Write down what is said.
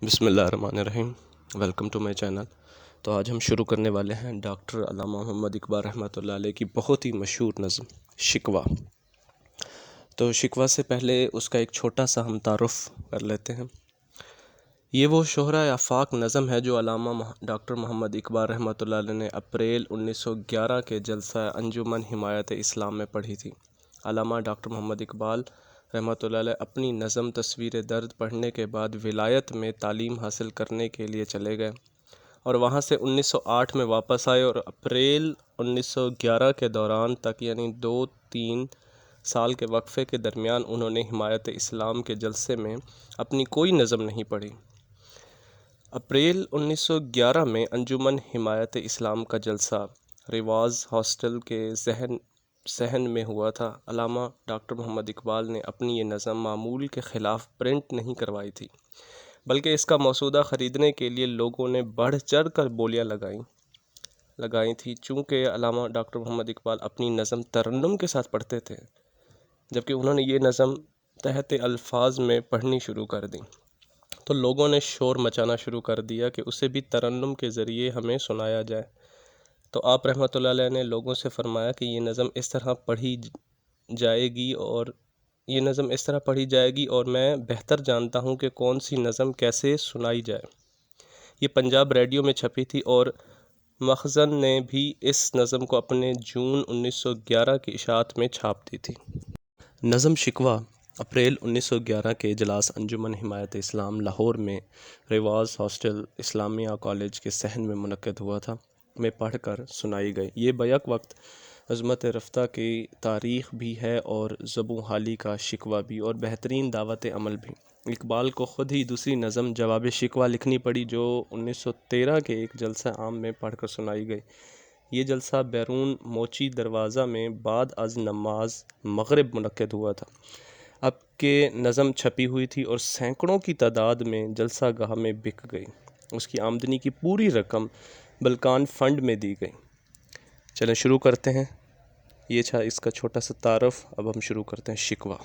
بسم اللہ الرحمن الرحیم۔ Welcome to my channel. تو آج ہم شروع کرنے والے ہیں ڈاکٹر علامہ محمد اقبال رحمۃ اللہ علیہ کی بہت ہی مشہور نظم شکوہ۔ تو شکوہ سے پہلے اس کا ایک چھوٹا سا ہم تعارف کر لیتے ہیں۔ یہ وہ شہرۂ آفاق نظم ہے جو علامہ ڈاکٹر محمد اقبال رحمۃ اللہ علیہ نے اپریل 1911 کے جلسہ انجمن حمایت اسلام میں پڑھی تھی۔ علامہ ڈاکٹر محمد اقبال رحمۃ اللہ علیہ اپنی نظم تصویر درد پڑھنے کے بعد ولایت میں تعلیم حاصل کرنے کے لیے چلے گئے اور وہاں سے 1908 میں واپس آئے اور اپریل 1911 کے دوران تک یعنی 2-3 سال کے وقفے کے درمیان انہوں نے حمایت اسلام کے جلسے میں اپنی کوئی نظم نہیں پڑھی۔ اپریل 1911 میں انجمن حمایت اسلام کا جلسہ ریواز ہاسٹل کے صحن میں ہوا تھا۔ علامہ ڈاکٹر محمد اقبال نے اپنی یہ نظم معمول کے خلاف پرنٹ نہیں کروائی تھی، بلکہ اس کا مسودہ خریدنے کے لیے لوگوں نے بڑھ چڑھ کر بولیاں لگائی تھیں۔ چونکہ علامہ ڈاکٹر محمد اقبال اپنی نظم ترنم کے ساتھ پڑھتے تھے، جبکہ انہوں نے یہ نظم تحت الفاظ میں پڑھنی شروع کر دی، تو لوگوں نے شور مچانا شروع کر دیا کہ اسے بھی ترنم کے ذریعے ہمیں سنایا جائے۔ تو آپ رحمۃ اللہ علیہ نے لوگوں سے فرمایا کہ یہ نظم اس طرح پڑھی جائے گی اور میں بہتر جانتا ہوں کہ کون سی نظم کیسے سنائی جائے۔ یہ پنجاب ریڈیو میں چھپی تھی اور مخزن نے بھی اس نظم کو اپنے جون 1911 کی اشاعت میں چھاپ دی تھی۔ نظم شکوہ اپریل 1911 کے اجلاس انجمن حمایت اسلام لاہور میں ریواز ہاسٹل اسلامیہ کالج کے صحن میں منعقد ہوا تھا میں پڑھ کر سنائی گئی۔ یہ بیک وقت عظمت رفتہ کی تاریخ بھی ہے اور زبوں حالی کا شکوہ بھی اور بہترین دعوت عمل بھی۔ اقبال کو خود ہی دوسری نظم جواب شکوہ لکھنی پڑی جو 1913 کے ایک جلسہ عام میں پڑھ کر سنائی گئی۔ یہ جلسہ بیرون موچی دروازہ میں بعد از نماز مغرب منعقد ہوا تھا۔ اب کہ نظم چھپی ہوئی تھی اور سینکڑوں کی تعداد میں جلسہ گاہ میں بک گئی، اس کی آمدنی کی پوری رقم بلکان فنڈ میں دی گئی۔ چلیں شروع کرتے ہیں۔ یہ تھا اس کا چھوٹا سا تعارف۔ اب ہم شروع کرتے ہیں شکوہ۔